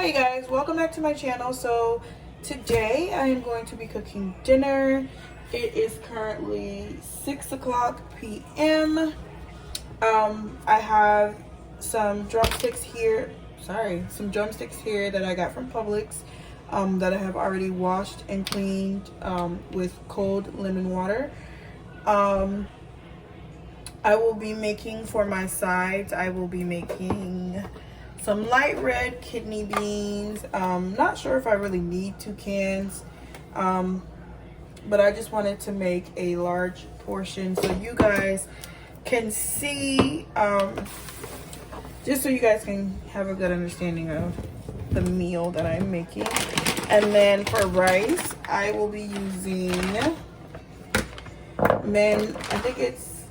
Hey guys, welcome back to my channel. So today I am going to be cooking dinner. It is currently 6 o'clock p.m. I have some drumsticks here. Some drumsticks here that I got from Publix that I have already washed and cleaned with cold lemon water. I will be making for my sides. I will be making some light red kidney beans. Not sure if I really need 2 cans, but I just wanted to make a large portion so you guys can see, just so you guys can have a good understanding of the meal that I'm making. And then for rice, I will be using, I think it's,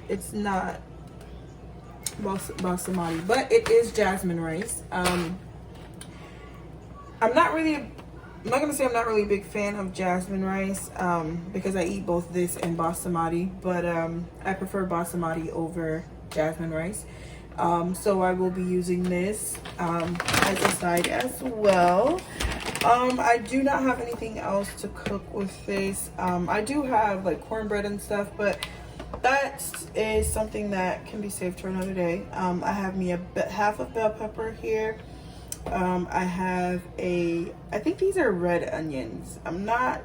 it's not basmati, but it is jasmine rice. I'm not gonna say I'm not really a big fan of jasmine rice because I eat both this and basmati, but I prefer basmati over jasmine rice. So I will be using this as a side as well. I do not have anything else to cook with this. I do have like cornbread and stuff, but that is something that can be saved for another day. I have me half of bell pepper here. I have I think these are red onions. I'm not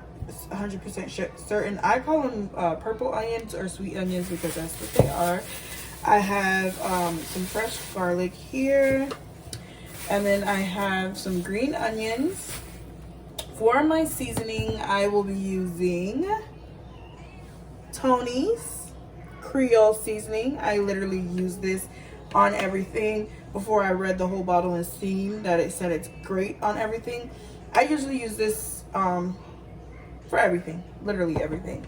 100% certain. I call them purple onions or sweet onions because that's what they are. I have some fresh garlic here. And then I have some green onions. For my seasoning, I will be using Tony's Creole seasoning. I literally use this on everything. Before I read the whole bottle and seen that it said it's great on everything, I usually use this for everything, literally everything.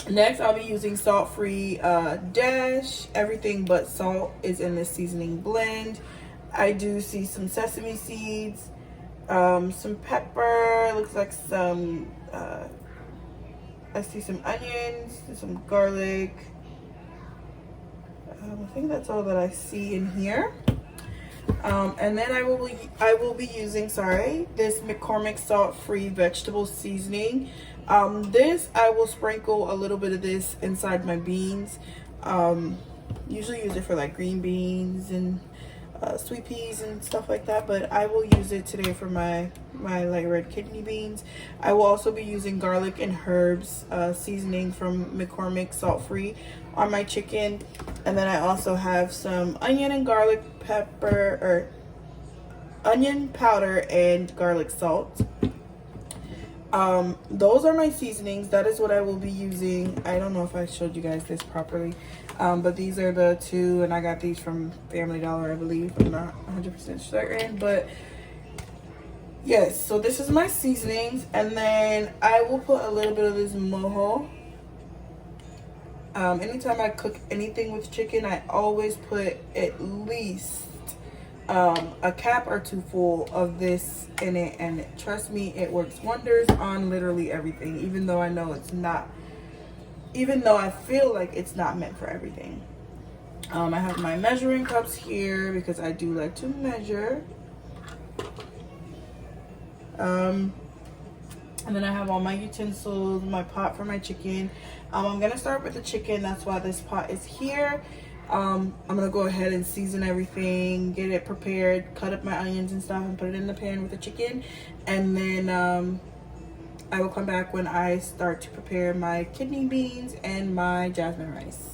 Next, I'll be using salt-free dash. Everything but salt is in this seasoning blend. I do see some sesame seeds, some pepper, looks like some I see some onions, some garlic. I think that's all that I see in here. And then I will be using, this McCormick salt-free vegetable seasoning. This I will sprinkle a little bit of this inside my beans. Usually use it for like green beans and sweet peas and stuff like that, but I will use it today for my light red kidney beans. I will also be using garlic and herbs seasoning from McCormick salt-free on my chicken. And then I also have some onion and garlic pepper, or onion powder and garlic salt. Those are my seasonings. That is what I will be using. I don't know if I showed you guys this properly, but these are the 2, and I got these from Family Dollar, I believe. I'm not 100% certain, but yes. So this is my seasonings, and then I will put a little bit of this mojo. Anytime I cook anything with chicken, I always put at least a cap or 2 full of this in it, and trust me, it works wonders on literally everything, even though I know it's not, even though I feel like it's not meant for everything. I have my measuring cups here because I do like to measure. And then I have all my utensils, my pot for my chicken. I'm gonna start with the chicken. That's why this pot is here. I'm gonna go ahead and season everything, get it prepared, cut up my onions and stuff, and put it in the pan with the chicken. And then I will come back when I start to prepare my kidney beans and my jasmine rice.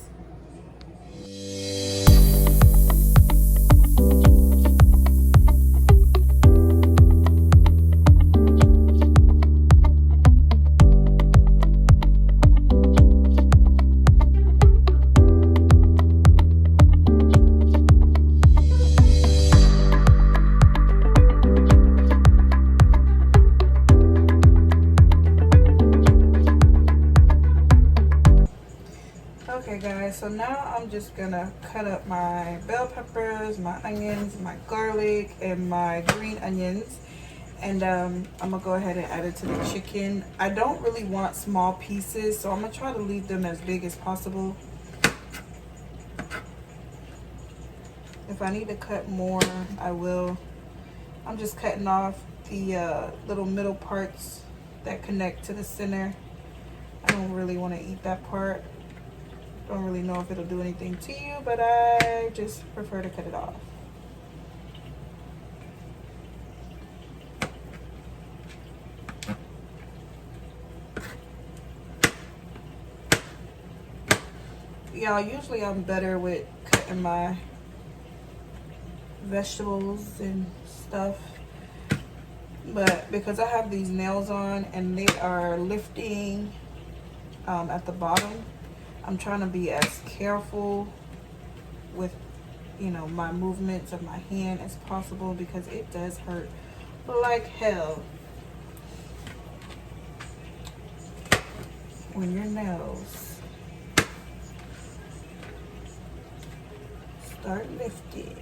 Okay guys, so now I'm just gonna cut up my bell peppers, my onions, my garlic, and my green onions, and I'm gonna go ahead and add it to the chicken. I don't really want small pieces, so I'm gonna try to leave them as big as possible. If I need to cut more, I will. I'm just cutting off the little middle parts that connect to the center. I don't really want to eat that part. Don't really know if it'll do anything to you, but I just prefer to cut it off. Y'all, usually I'm better with cutting my vegetables and stuff, but because I have these nails on and they are lifting at the bottom, I'm trying to be as careful with, you know, my movements of my hand as possible, because it does hurt like hell when your nails start lifting.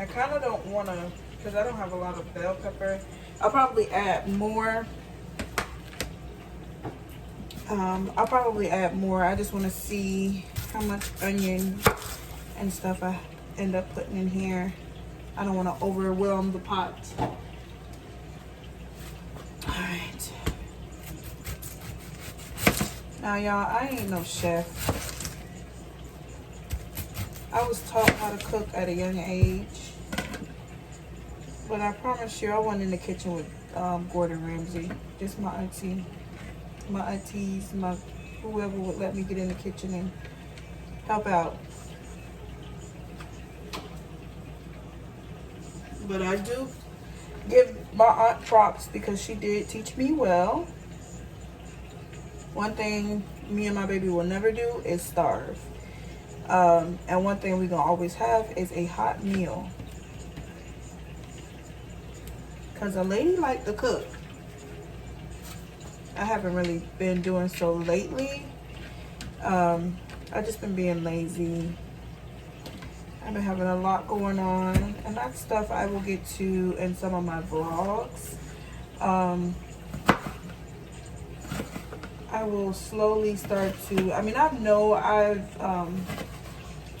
I kind of don't want to, because I don't have a lot of bell pepper. I'll probably add more. I just want to see how much onion and stuff I end up putting in here. I don't want to overwhelm the pot. Alright. Now, y'all, I ain't no chef. I was taught how to cook at a young age. But I promise you, I wasn't in the kitchen with Gordon Ramsay. Just my auntie, my aunties, whoever would let me get in the kitchen and help out. But I do give my aunt props, because she did teach me well. One thing me and my baby will never do is starve. And one thing we're gonna always have is a hot meal. Because a lady like to cook. I haven't really been doing so lately. I've just been being lazy. I've been having a lot going on. And that stuff I will get to in some of my vlogs. I will slowly start to, I know I've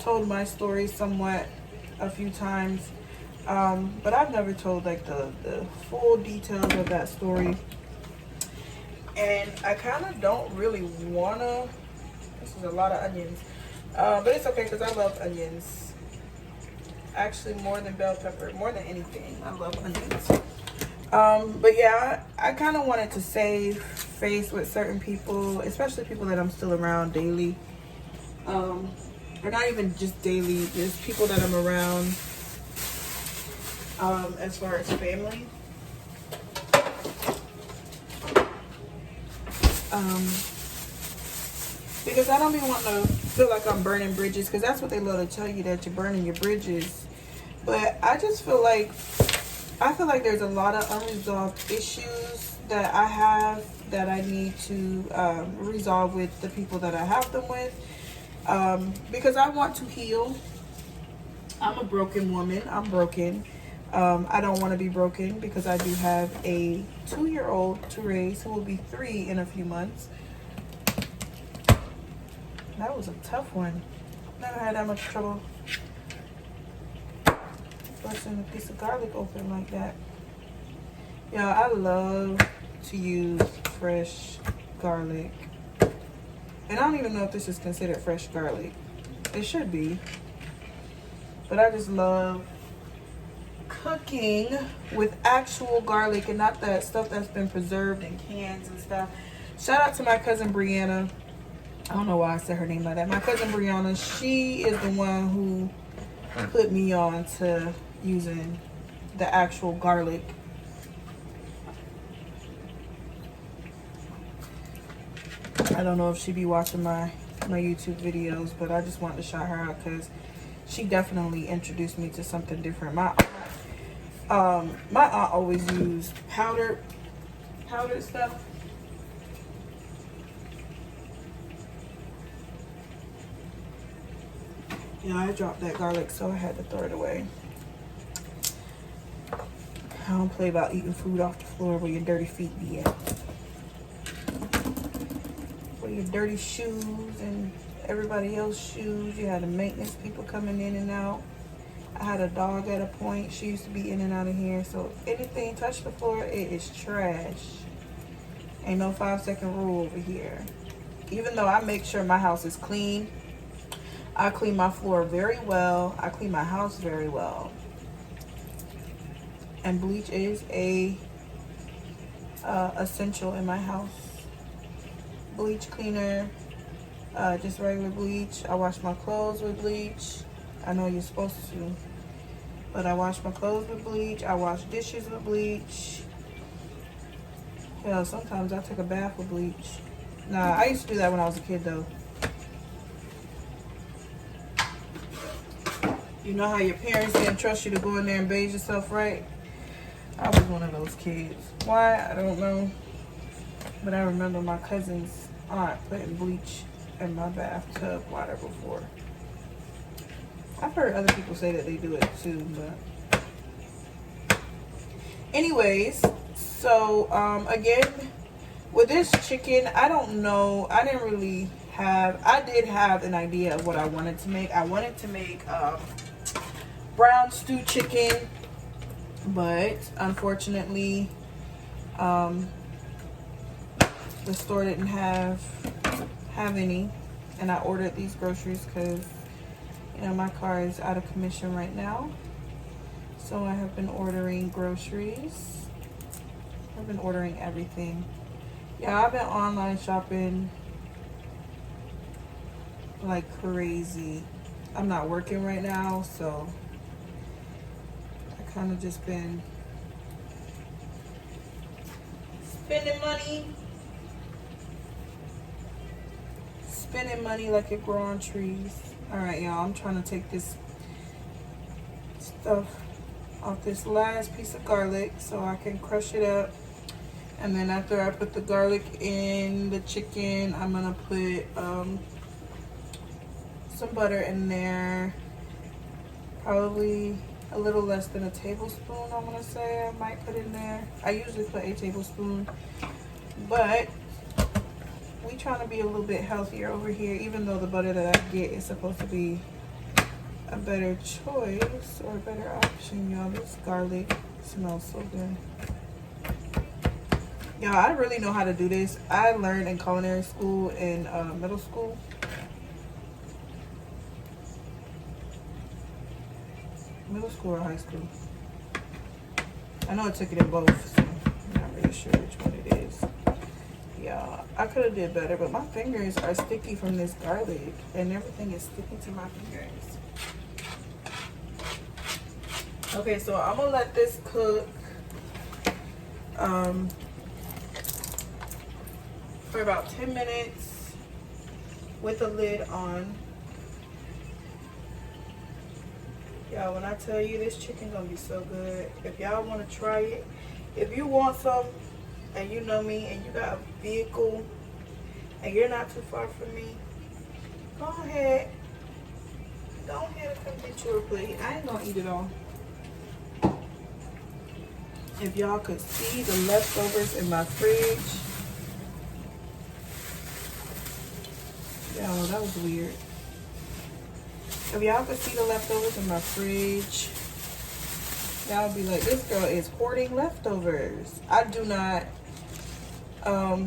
told my story somewhat a few times. But I've never told like the full details of that story, and I kind of don't really wanna. This is a lot of onions, but it's okay because I love onions. Actually, more than bell pepper, more than anything, I love onions. But yeah, I kind of wanted to save face with certain people, especially people that I'm still around daily, or not even just daily, just people that I'm around. As far as family, because I don't even want to feel like I'm burning bridges, because that's what they love to tell you, that you're burning your bridges. But I just feel like there's a lot of unresolved issues that I have that I need to resolve with the people that I have them with, because I want to heal. I'm a broken woman. I'm broken. I don't want to be broken, because I do have a 2-year-old to raise who will be 3 in a few months. That was a tough one. Never had that much trouble busting a piece of garlic open like that. Yeah, I love to use fresh garlic. And I don't even know if this is considered fresh garlic. It should be. But I just love cooking with actual garlic and not that stuff that's been preserved in cans and stuff. Shout out to my cousin Brianna. I don't know why I said her name like that. My cousin Brianna, she is the one who put me on to using the actual garlic. I don't know if she be watching my my YouTube videos, but I just wanted to shout her out because she definitely introduced me to something different. My aunt always used powdered stuff. Yeah, I dropped that garlic, so I had to throw it away. I don't play about eating food off the floor where your dirty feet be at. Where your dirty shoes and everybody else's shoes. You had the maintenance people coming in and out. I had a dog at a point. She used to be in and out of here. So anything touch the floor, it is trash. Ain't no 5-second rule over here. Even though I make sure my house is clean, I clean my floor very well. I clean my house very well. And bleach is a essential in my house. Bleach cleaner, just regular bleach. I wash my clothes with bleach. I know you're supposed to, but I wash my clothes with bleach. I wash dishes with bleach. Hell, sometimes I take a bath with bleach. Nah, I used to do that when I was a kid though. You know how your parents didn't trust you to go in there and bathe yourself right? I was one of those kids. Why? I don't know. But I remember my cousin's aunt putting bleach in my bathtub water before. I've heard other people say that they do it too, but anyways, so again, with this chicken, I don't know. I did have an idea of what I wanted to make. I wanted to make brown stew chicken, but unfortunately the store didn't have any, and I ordered these groceries because you know my car is out of commission right now, so I have been ordering groceries. I've been ordering everything. Yeah, I've been online shopping like crazy. I'm not working right now, so I kind of just been spending money like it grow on trees. All right, y'all, I'm trying to take this stuff off this last piece of garlic so I can crush it up. And then after I put the garlic in the chicken, I'm gonna put some butter in there. Probably a little less than a tablespoon, I wanna say I might put in there. I usually put a tablespoon, but we trying to be a little bit healthier over here, even though the butter that I get is supposed to be a better choice or a better option. Y'all, this garlic smells so good. Y'all, I really know how to do this. I learned in culinary school in middle school. Middle school or high school? I know I took it in both, so I'm not really sure which one it is. Yeah, I could have did better, but my fingers are sticky from this garlic, and everything is sticking to my fingers. Okay, so I'm gonna let this cook for about 10 minutes with the lid on. Y'all, when I tell you this chicken gonna be so good, if y'all want to try it, if you want some and you know me and you got a vehicle and you're not too far from me, go ahead and come get you a plate. I ain't gonna eat it all. If y'all could see the leftovers in my fridge. Y'all, that was weird. If y'all could see the leftovers in my fridge, y'all be like, this girl is hoarding leftovers. I do not, I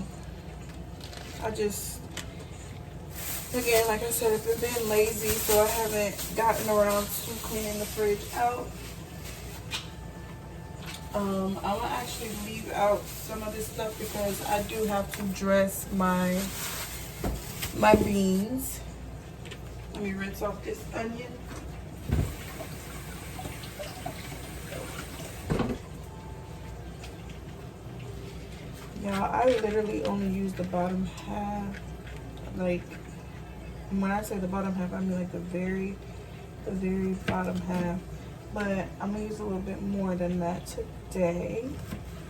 just, again, like I said, I've been lazy, so I haven't gotten around to cleaning the fridge out. I'm gonna actually leave out some of this stuff because I do have to dress my beans. Let me rinse off this onion. Y'all, I literally only use the bottom half. Like, And when I say the bottom half, I mean like the very bottom half. But I'm gonna use a little bit more than that today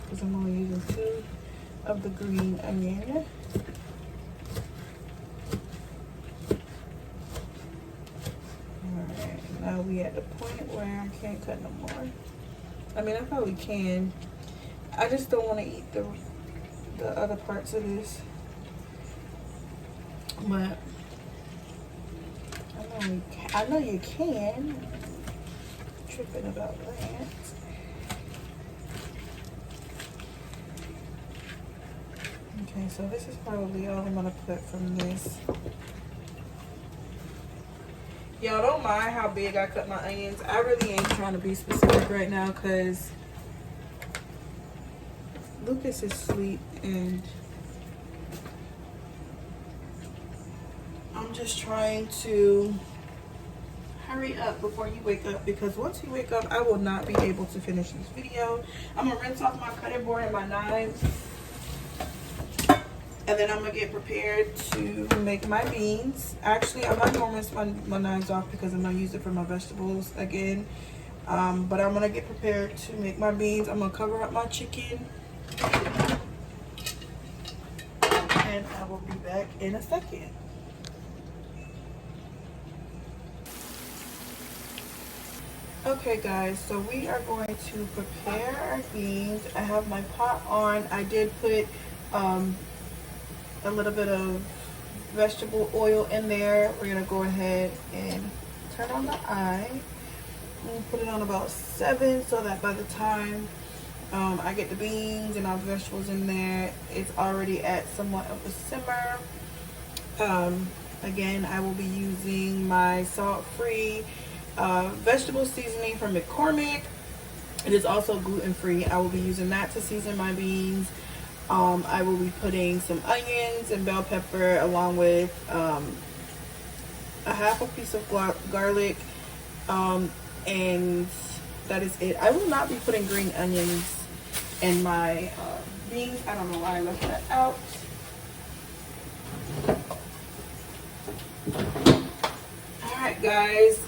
because I'm only using 2 of the green onion. Alright, now we at the point where I can't cut no more. I mean, I probably can. I just don't want to eat the other parts of this. But I know you can. I'm tripping about that. Okay, so this is probably all I'm gonna put from this. Y'all don't mind how big I cut my onions. I really ain't trying to be specific right now because Lucas is asleep and I'm just trying to hurry up before you wake up, because once you wake up, I will not be able to finish this video. I'm gonna rinse off my cutting board and my knives, and then I'm gonna get prepared to make my beans. Actually, I'm not gonna rinse my knives off because I'm gonna use it for my vegetables again. But I'm gonna get prepared to make my beans. I'm gonna cover up my chicken, and I will be back in a second. Okay guys, so we are going to prepare our beans. I have my pot on. I did put a little bit of vegetable oil in there. We're gonna go ahead and turn on the eye. I'm gonna put it on about 7 so that by the time I get the beans and all the vegetables in there, it's already at somewhat of a simmer. Again, I will be using my salt-free vegetable seasoning from McCormick. It is also gluten-free. I will be using that to season my beans. I will be putting some onions and bell pepper along with a half a piece of garlic, and that is it. I will not be putting green onions in my beans. I don't know why I left that out. Alright guys,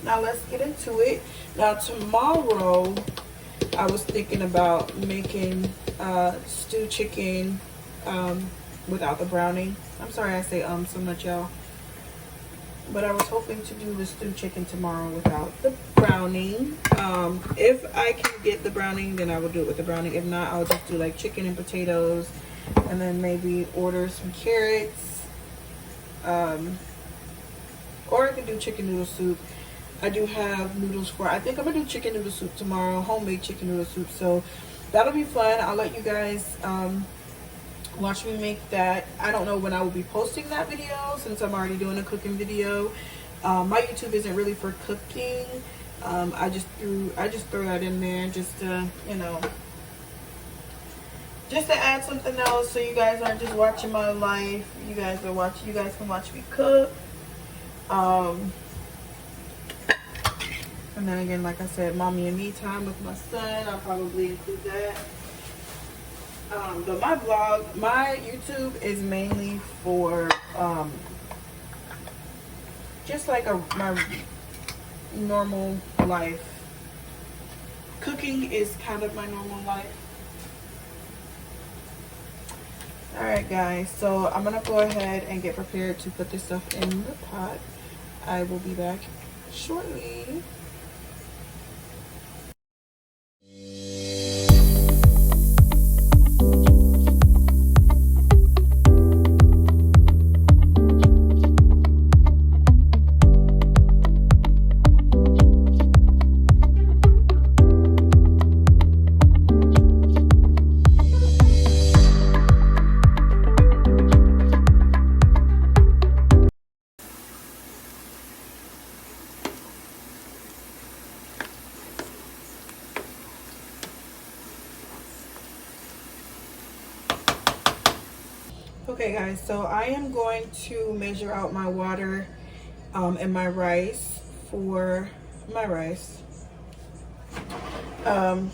now let's get into it. Now tomorrow I was thinking about making stewed chicken without the browning. I'm sorry I say so much, y'all, but I was hoping to do the stewed chicken tomorrow without the browning. If I can get the browning, then I will do it with the browning. If not, I'll just do like chicken and potatoes, and then maybe order some carrots, or I can do chicken noodle soup. I do have noodles for, I think I'm gonna do chicken noodle soup tomorrow, homemade chicken noodle soup. So that'll be fun. I'll let you guys watch me make that. I don't know when I will be posting that video since I'm already doing a cooking video. My YouTube isn't really for cooking. I just threw that in there just to, you know, just to add something else so you guys aren't just watching my life. You guys can watch me cook. And then again, like I said, mommy and me time with my son, I'll probably include that. But my YouTube is mainly for just like my normal life. Cooking is kind of my normal life. Alright guys, so I'm gonna go ahead and get prepared to put this stuff in the pot. I will be back shortly. Okay guys, so I am going to measure out my water and my rice for my rice. I'm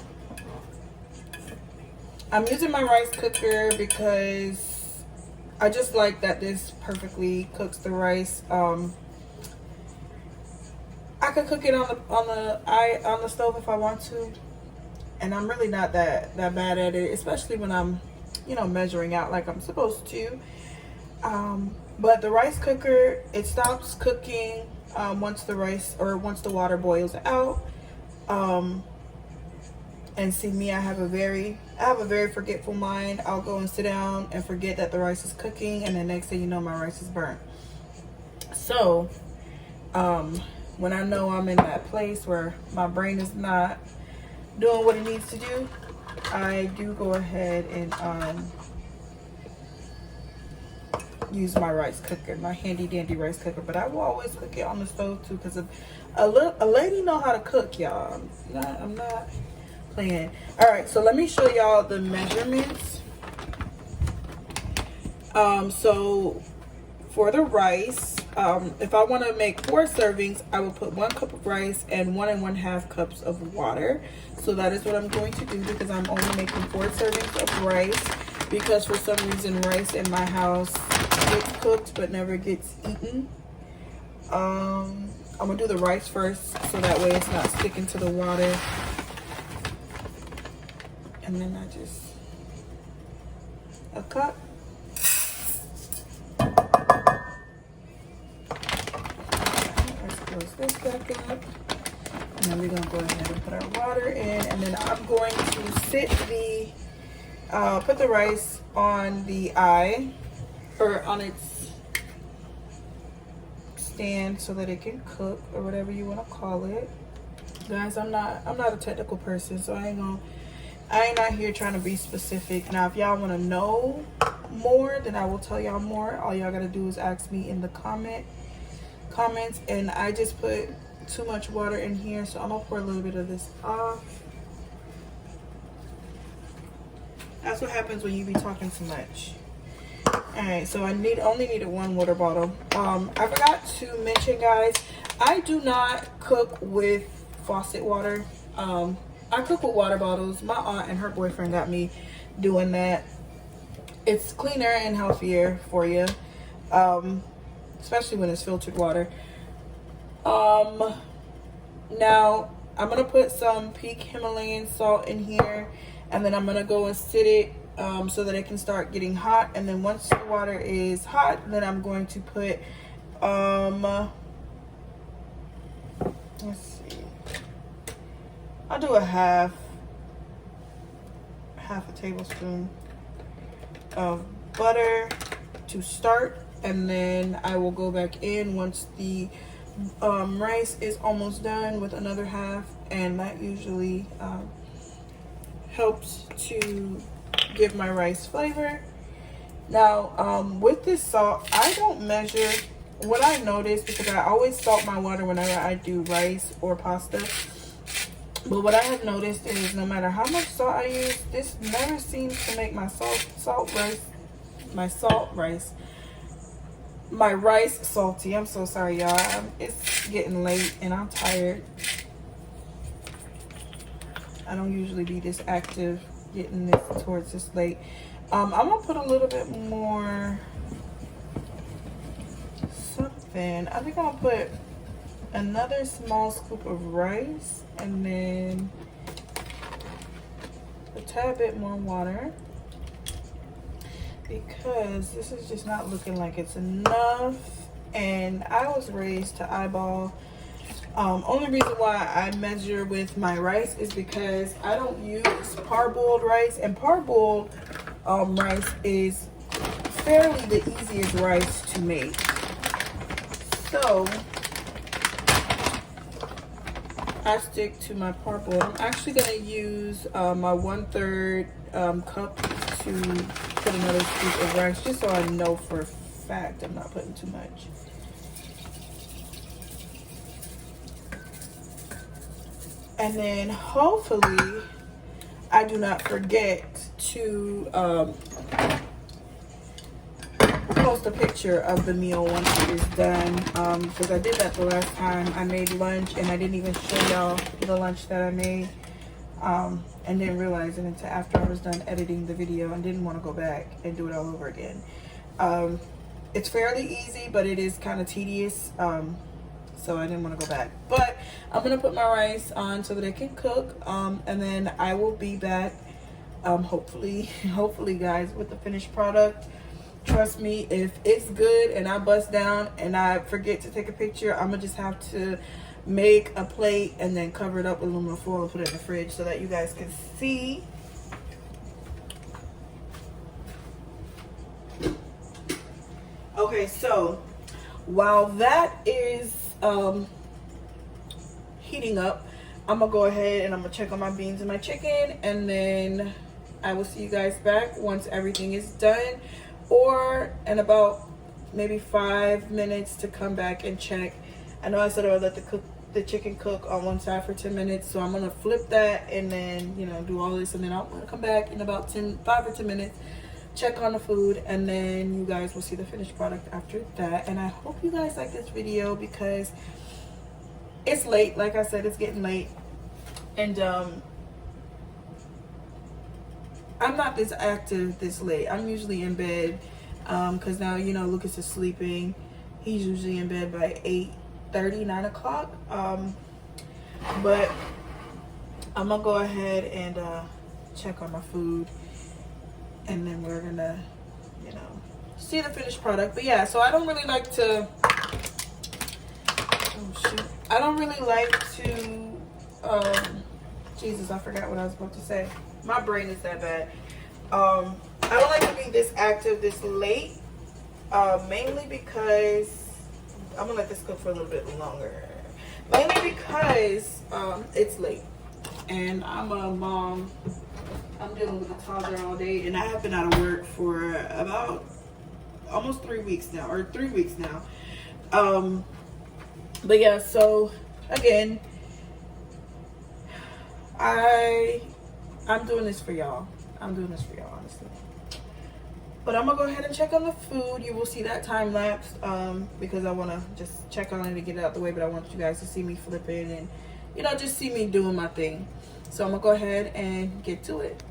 using my rice cooker because I just like that this perfectly cooks the rice. I could cook it on the stove if I want to, and I'm really not that bad at it, especially when I'm, you know, measuring out like I'm supposed to. But the rice cooker, it stops cooking once the water boils out. And see me, I have a very forgetful mind. I'll go and sit down and forget that the rice is cooking, and the next thing you know, my rice is burnt. So when I know I'm in that place where my brain is not doing what it needs to do, I do go ahead and use my rice cooker, my handy dandy rice cooker. But I will always cook it on the stove too, because a lady know how to cook, y'all. I'm not playing. All right, so let me show y'all the measurements. So for the rice, if I want to make 4 servings, I will put 1 cup of rice and 1 1/2 cups of water. So that is what I'm going to do, because I'm only making 4 servings of rice, because for some reason rice in my house gets cooked but never gets eaten. I'm gonna do the rice first, so that way it's not sticking to the water. And then I just, a cup. Let's close this back up. And then we're gonna go ahead and put our water in, and then I'm going to sit put the rice on the eye, or on its stand, so that it can cook, or whatever you want to call it. Guys, I'm not a technical person, so I ain't out here trying to be specific. Now, if y'all want to know more, then I will tell y'all more. All y'all gotta do is ask me in the comments. And I just put too much water in here, so I'm gonna pour a little bit of this off. That's what happens when you be talking too much. All right, so I only needed 1 water bottle. I forgot to mention, guys, I do not cook with faucet water. I cook with water bottles. My aunt and her boyfriend got me doing that. It's cleaner and healthier for you, especially when it's filtered water. Now I'm gonna put some Peak Himalayan salt in here, and then I'm gonna go and sit it so that it can start getting hot. And then once the water is hot, then I'm going to put let's see, I'll do a half a tablespoon of butter to start, and then I will go back in once the rice is almost done with another half, and that usually helps to give my rice flavor. Now with this salt, I don't measure. What I noticed, because I always salt my water whenever I do rice or pasta, but what I have noticed is no matter how much salt I use, this never seems to make my rice salty. I'm so sorry, y'all. It's getting late and I'm tired. I don't usually be this active getting this towards this late. I'm gonna put a little bit more something. I think I'm gonna put another small scoop of rice, and then a tad bit more water, because this is just not looking like it's enough. And I was raised to eyeball. Only reason why I measure with my rice is because I don't use parboiled rice, and parboiled rice is fairly the easiest rice to make. So I stick to my parboiled. I'm actually gonna use my 1/3 cup to put another scoop of rice, just so I know for a fact I'm not putting too much. And then hopefully I do not forget to post a picture of the meal once it is done, because I did that the last time I made lunch, and I didn't even show y'all the lunch that I made, and didn't realize it until after I was done editing the video, and didn't want to go back and do it all over again. It's fairly easy, but it is kind of tedious. So I didn't want to go back. But I'm gonna put my rice on so that it can cook. And then I will be back. Hopefully, guys, with the finished product. Trust me, if it's good and I bust down and I forget to take a picture, I'm gonna just have to make a plate and then cover it up with aluminum foil and put it in the fridge so that you guys can see. Okay, so while that is heating up, I'm gonna go ahead and I'm gonna check on my beans and my chicken, and then I will see you guys back once everything is done, or in about maybe 5 minutes to come back and check. I know I said I would let the chicken cook on one side for 10 minutes, so I'm gonna flip that and then, you know, do all this, and then I'm gonna come back in about 5 or 10 minutes, check on the food, and then you guys will see the finished product after that. And I hope you guys like this video because it's late. Like I said, it's getting late, and I'm not this active this late. I'm usually in bed because now, you know, Lucas is sleeping. He's usually in bed by 8:30, 9 o'clock. But I'm gonna go ahead and check on my food, and then we're gonna, you know, see the finished product. But yeah, so I don't really like to, I don't really like to, Jesus, I forgot what I was about to say. My brain is that bad. I don't like to be this active this late, mainly because, I'm gonna let this cook for a little bit longer. Mainly because it's late, and I'm a mom. I'm dealing with a toddler all day, and I have been out of work for about almost 3 weeks now, or 3 weeks now. But yeah, so again, I'm doing this for y'all. I'm doing this for y'all, honestly. But I'm gonna go ahead and check on the food. You will see that time lapse because I want to just check on it and get it out the way. But I want you guys to see me flipping and, you know, just see me doing my thing. So I'm gonna go ahead and get to it.